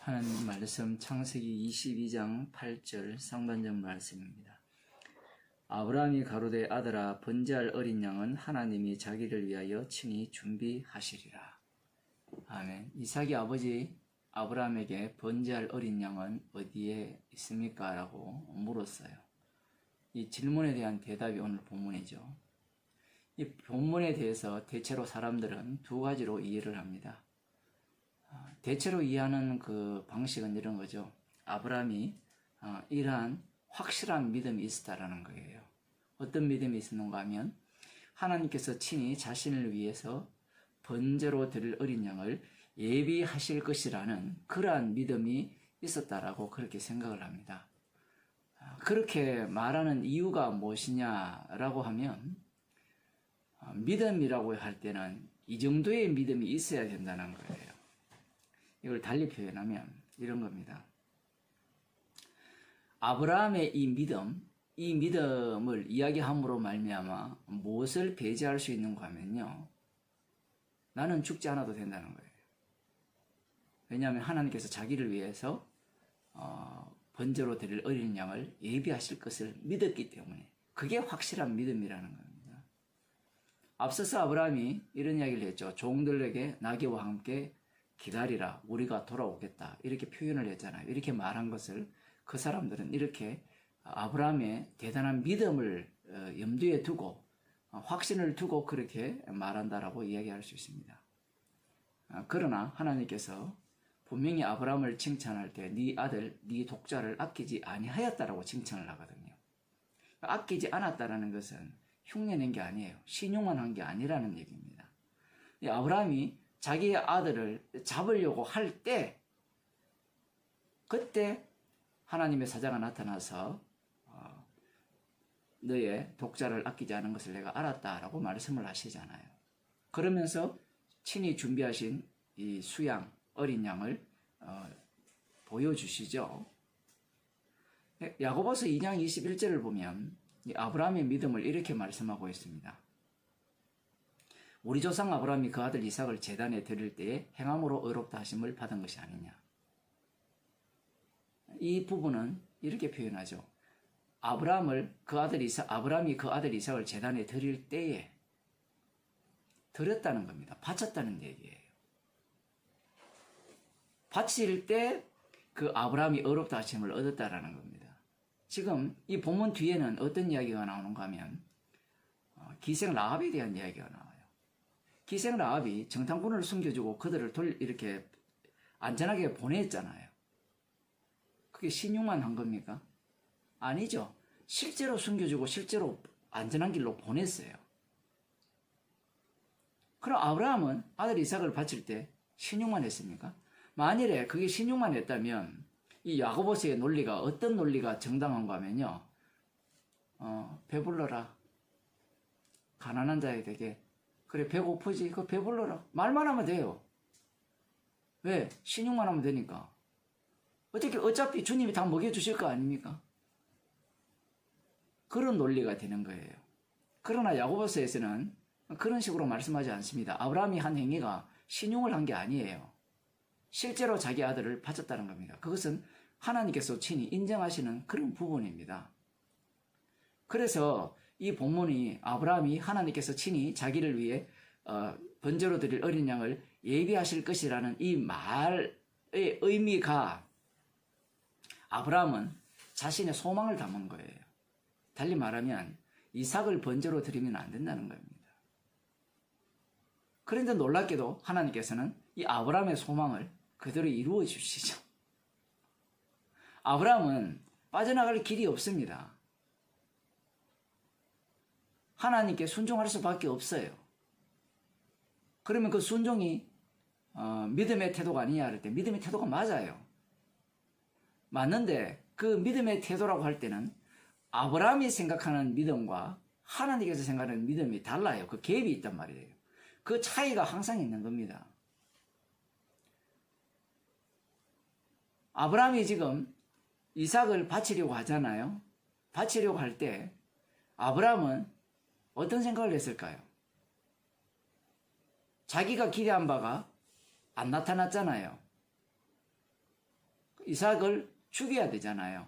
하나님 말씀 창세기 22장 8절 상반절 말씀입니다. 아브라함이 가로되 아들아 번제할 어린 양은 하나님이 자기를 위하여 친히 준비하시리라. 아멘. 이삭이 아버지 아브라함에게 번제할 어린 양은 어디에 있습니까? 라고 물었어요. 이 질문에 대한 대답이 오늘 본문이죠. 이 본문에 대해서 대체로 사람들은 두 가지로 이해를 합니다. 대체로 이해하는 그 방식은 이런 거죠. 아브라함이 이러한 확실한 믿음이 있었다라는 거예요. 어떤 믿음이 있었는가 하면 하나님께서 친히 자신을 위해서 번제로 드릴 어린 양을 예비하실 것이라는 그러한 믿음이 있었다라고 그렇게 생각을 합니다. 그렇게 말하는 이유가 무엇이냐라고 하면 믿음이라고 할 때는 이 정도의 믿음이 있어야 된다는 거예요. 이걸 달리 표현하면 이런 겁니다. 아브라함의 이 믿음을 이야기함으로 말미암아 무엇을 배제할 수 있는가 하면요. 나는 죽지 않아도 된다는 거예요. 왜냐하면 하나님께서 자기를 위해서 번제로 드릴 어린 양을 예비하실 것을 믿었기 때문에 그게 확실한 믿음이라는 겁니다. 앞서서 아브라함이 이런 이야기를 했죠. 종들에게 나귀와 함께 기다리라, 우리가 돌아오겠다, 이렇게 표현을 했잖아요. 이렇게 말한 것을 그 사람들은 이렇게 아브라함의 대단한 믿음을 염두에 두고 확신을 두고 그렇게 말한다라고 이야기할 수 있습니다. 그러나 하나님께서 분명히 아브라함을 칭찬할 때 네 아들, 네 독자를 아끼지 아니하였다라고 칭찬을 하거든요. 아끼지 않았다라는 것은 흉내낸 게 아니에요. 신용만 한 게 아니라는 얘기입니다. 아브라함이 자기의 아들을 잡으려고 할 때 그때 하나님의 사자가 나타나서 너의 독자를 아끼지 않은 것을 내가 알았다라고 말씀을 하시잖아요. 그러면서 친히 준비하신 이 수양 어린 양을 보여주시죠. 야고보서 2장 21절을 보면 아브라함의 믿음을 이렇게 말씀하고 있습니다. 우리 조상 아브라함이 그 아들 이삭을 제단에 드릴 때에 행함으로 의롭다 하심을 받은 것이 아니냐. 이 부분은 이렇게 표현하죠. 아브라함이 그 아들 이삭을 제단에 드릴 때에 드렸다는 겁니다. 바쳤다는 얘기예요. 바칠 때 그 아브라함이 의롭다 하심을 얻었다라는 겁니다. 지금 이 본문 뒤에는 어떤 이야기가 나오는가 하면 기생 라합에 대한 이야기가 나와요. 기생 라합이 정탐꾼을 숨겨주고 그들을 이렇게 안전하게 보냈잖아요. 그게 신용만 한 겁니까? 아니죠. 실제로 숨겨주고 실제로 안전한 길로 보냈어요. 그럼 아브라함은 아들 이삭을 바칠 때 신용만 했습니까? 만일에 그게 신용만 했다면 이 야고보서의 논리가 어떤 논리가 정당한가 하면요. 배불러라. 가난한 자에게 그래 배고프지? 그거 배불러라. 말만 하면 돼요. 왜? 신용만 하면 되니까. 어차피 주님이 다 먹여주실 거 아닙니까? 그런 논리가 되는 거예요. 그러나 야고보서에서는 그런 식으로 말씀하지 않습니다. 아브라함이 한 행위가 신용을 한 게 아니에요. 실제로 자기 아들을 바쳤다는 겁니다. 그것은 하나님께서 친히 인정하시는 그런 부분입니다. 그래서 이 본문이 아브라함이 하나님께서 친히 자기를 위해 번제로 드릴 어린 양을 예비하실 것이라는 이 말의 의미가 아브라함은 자신의 소망을 담은 거예요. 달리 말하면 이삭을 번제로 드리면 안 된다는 겁니다. 그런데 놀랍게도 하나님께서는 이 아브라함의 소망을 그대로 이루어 주시죠. 아브라함은 빠져나갈 길이 없습니다. 하나님께 순종할 수밖에 없어요. 그러면 그 순종이 믿음의 태도가 아니냐 할 때 믿음의 태도가 맞아요. 맞는데 그 믿음의 태도라고 할 때는 아브라함이 생각하는 믿음과 하나님께서 생각하는 믿음이 달라요. 그 갭이 있단 말이에요. 그 차이가 항상 있는 겁니다. 아브라함이 지금 이삭을 바치려고 하잖아요. 바치려고 할 때 아브라함은 어떤 생각을 했을까요? 자기가 기대한 바가 안 나타났잖아요. 이삭을 죽여야 되잖아요.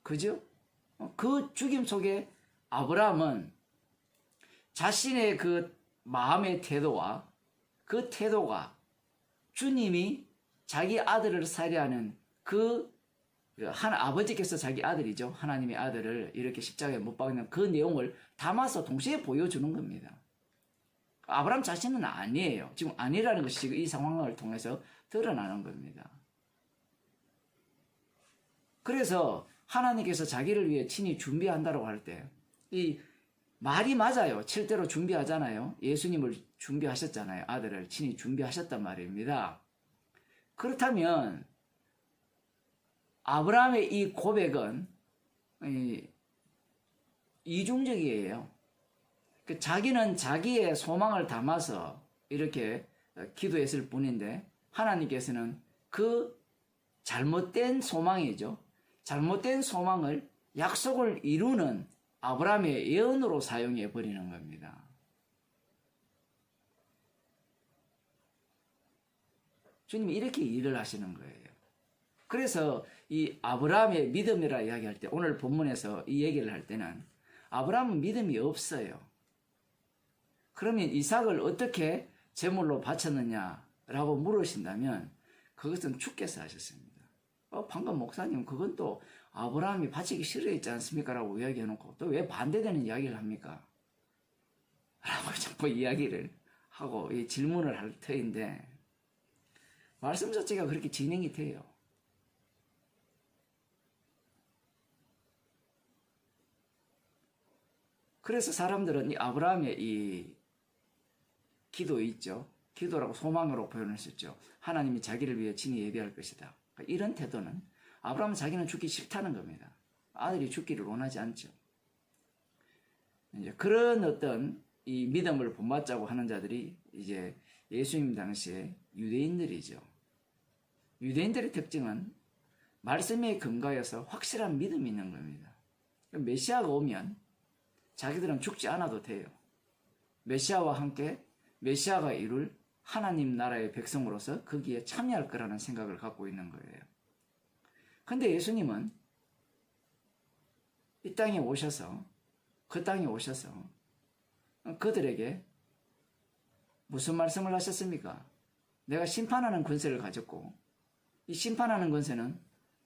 그죠? 그 죽임 속에 아브라함은 자신의 그 마음의 태도와 그 태도가 주님이 자기 아들을 살해하는 아버지께서 자기 아들이죠. 하나님의 아들을 이렇게 십자가에 못 박는 그 내용을 담아서 동시에 보여주는 겁니다. 아브라함 자신은 아니에요. 지금 아니라는 것이 이 상황을 통해서 드러나는 겁니다. 그래서 하나님께서 자기를 위해 친히 준비한다고 할 때 이 말이 맞아요. 실제로 준비하잖아요. 예수님을 준비하셨잖아요. 아들을 친히 준비하셨단 말입니다. 그렇다면 아브라함의 이 고백은 이중적이에요. 자기는 자기의 소망을 담아서 이렇게 기도했을 뿐인데 하나님께서는 그 잘못된 소망이죠. 잘못된 소망을 약속을 이루는 아브라함의 예언으로 사용해 버리는 겁니다. 주님이 이렇게 일을 하시는 거예요. 그래서 이 아브라함의 믿음이라 이야기할 때 오늘 본문에서 이 얘기를 할 때는 아브라함은 믿음이 없어요. 그러면 이삭을 어떻게 제물로 바쳤느냐라고 물으신다면 그것은 주께서 하셨습니다. 방금 목사님 그건 또 아브라함이 바치기 싫어했지 않습니까? 라고 이야기해놓고 또 왜 반대되는 이야기를 합니까? 라고 자꾸 이야기를 하고 이 질문을 할 터인데 말씀 자체가 그렇게 진행이 돼요. 그래서 사람들은 이 아브라함의 이 기도 있죠. 기도라고 소망으로 표현을 했죠. 하나님이 자기를 위해 친히 예비할 것이다. 그러니까 이런 태도는 아브라함은 자기는 죽기 싫다는 겁니다. 아들이 죽기를 원하지 않죠. 이제 그런 어떤 이 믿음을 본받자고 하는 자들이 이제 예수님 당시에 유대인들이죠. 유대인들의 특징은 말씀에 근거해서 확실한 믿음이 있는 겁니다. 메시아가 오면 자기들은 죽지 않아도 돼요. 메시아와 함께 메시아가 이룰 하나님 나라의 백성으로서 거기에 참여할 거라는 생각을 갖고 있는 거예요. 근데 예수님은 이 땅에 오셔서 그 땅에 오셔서 그들에게 무슨 말씀을 하셨습니까? 내가 심판하는 권세를 가졌고 이 심판하는 권세는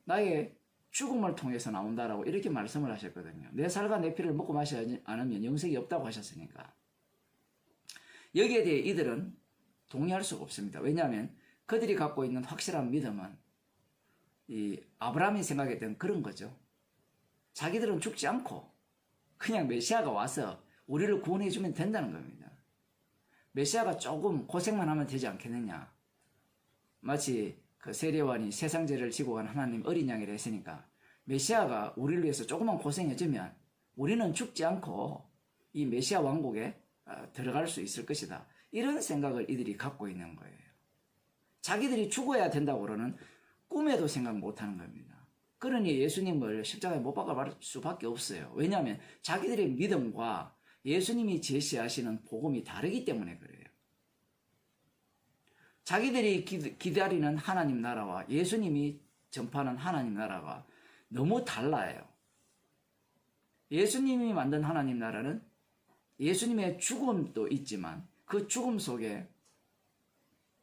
나의 죽음을 통해서 나온다라고 이렇게 말씀을 하셨거든요. 내 살과 내 피를 먹고 마시지 않으면 영생이 없다고 하셨으니까. 여기에 대해 이들은 동의할 수가 없습니다. 왜냐하면 그들이 갖고 있는 확실한 믿음은 이 아브라함이 생각했던 그런 거죠. 자기들은 죽지 않고 그냥 메시아가 와서 우리를 구원해 주면 된다는 겁니다. 메시아가 조금 고생만 하면 되지 않겠느냐. 마치 그 세례요한이 세상 죄를 지고 간 하나님 어린 양이라 했으니까 메시아가 우리를 위해서 조금만 고생해주면 우리는 죽지 않고 이 메시아 왕국에 들어갈 수 있을 것이다. 이런 생각을 이들이 갖고 있는 거예요. 자기들이 죽어야 된다고는 꿈에도 생각 못하는 겁니다. 그러니 예수님을 십자가에 못 박을 수밖에 없어요. 왜냐하면 자기들의 믿음과 예수님이 제시하시는 복음이 다르기 때문에 그래요. 자기들이 기다리는 하나님 나라와 예수님이 전파하는 하나님 나라가 너무 달라요. 예수님이 만든 하나님 나라는 예수님의 죽음도 있지만 그 죽음 속에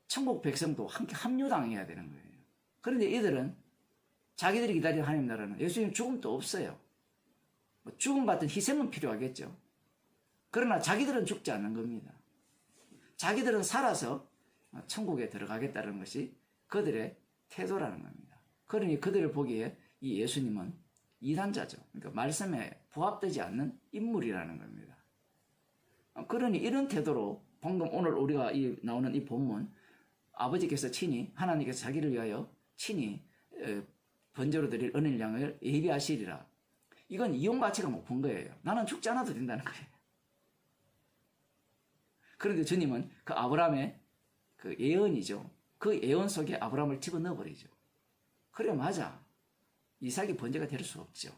천국 백성도 함께 합류당해야 되는 거예요. 그런데 이들은 자기들이 기다리는 하나님 나라는 예수님 죽음도 없어요. 죽음 같은 희생은 필요하겠죠. 그러나 자기들은 죽지 않는 겁니다. 자기들은 살아서 천국에 들어가겠다는 것이 그들의 태도라는 겁니다. 그러니 그들을 보기에 이 예수님은 이단자죠. 그러니까 말씀에 부합되지 않는 인물이라는 겁니다. 그러니 이런 태도로 방금 오늘 우리가 나오는 이 본문 아버지께서 친히 하나님께서 자기를 위하여 친히 번제로 드릴 은일 양을 예비하시리라. 이건 이용 가치가 높은 거예요. 나는 죽지 않아도 된다는 거예요. 그런데 주님은 그 아브라함의 그 예언이죠. 그 예언 속에 아브라함을 집어넣어 버리죠. 그래 맞아. 이삭이 번제가 될 수 없죠.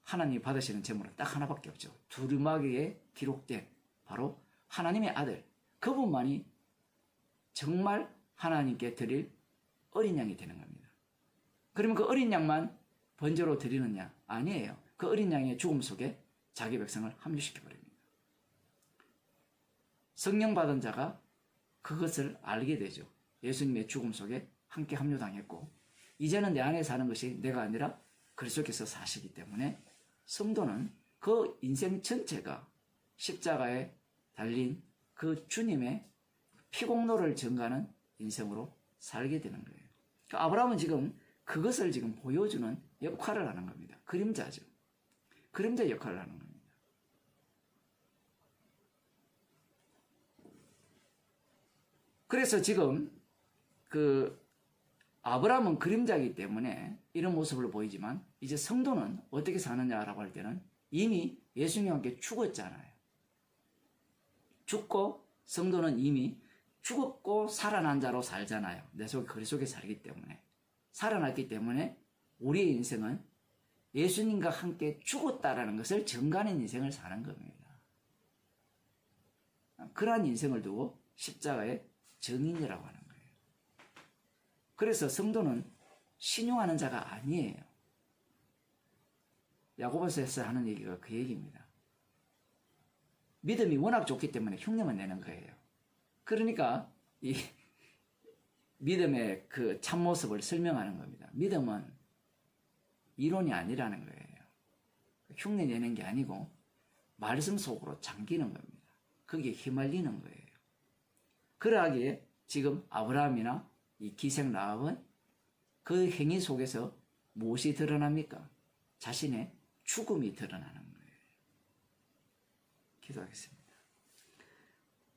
하나님이 받으시는 제물은 딱 하나밖에 없죠. 두루마기에 기록된 바로 하나님의 아들. 그분만이 정말 하나님께 드릴 어린 양이 되는 겁니다. 그러면 그 어린 양만 번제로 드리느냐? 아니에요. 그 어린 양의 죽음 속에 자기 백성을 합류시켜버립니다. 성령 받은 자가 그것을 알게 되죠. 예수님의 죽음 속에 함께 합류당했고 이제는 내 안에 사는 것이 내가 아니라 그리스도께서 사시기 때문에 성도는 그 인생 전체가 십자가에 달린 그 주님의 피공로를 증가하는 인생으로 살게 되는 거예요. 그러니까 아브라함은 지금 그것을 지금 보여주는 역할을 하는 겁니다. 그림자죠. 그림자 역할을 하는 겁니다. 그래서 지금 그 아브라함은 그림자이기 때문에 이런 모습을 보이지만 이제 성도는 어떻게 사느냐라고 할 때는 이미 예수님과 함께 죽었잖아요. 죽고 성도는 이미 죽었고 살아난 자로 살잖아요. 내 속에 그리스도에 살기 때문에. 살아났기 때문에 우리의 인생은 예수님과 함께 죽었다라는 것을 증거하는 인생을 사는 겁니다. 그러한 인생을 두고 십자가의 증인이라고 하는 거예요. 그래서 성도는 신용하는 자가 아니에요. 야고보서에서 하는 얘기가 그 얘기입니다. 믿음이 워낙 좋기 때문에 흉내만 내는 거예요. 그러니까 이 믿음의 그 참모습을 설명하는 겁니다. 믿음은 이론이 아니라는 거예요. 흉내 내는 게 아니고 말씀 속으로 잠기는 겁니다. 거기에 휘말리는 거예요. 그러하기에 지금 아브라함이나 이 기생 라합은 그 행위 속에서 무엇이 드러납니까? 자신의 죽음이 드러나는 거예요. 기도하겠습니다.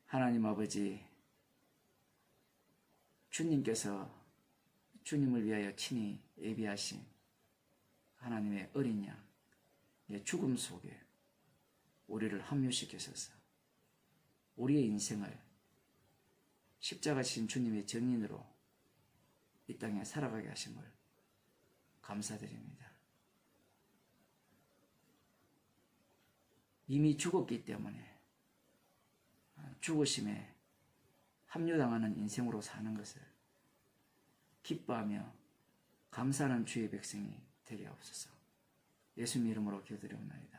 하나님 아버지, 주님께서 주님을 위하여 친히 예비하신 하나님의 어린 양의 죽음 속에 우리를 합류시키셔서 우리의 인생을 십자가 지신 주님의 증인으로 이 땅에 살아가게 하신 걸 감사드립니다. 이미 죽었기 때문에 죽으심에 합류당하는 인생으로 사는 것을 기뻐하며 감사하는 주의 백성이 되게 하옵소서. 예수님 이름으로 기도드리옵나이다.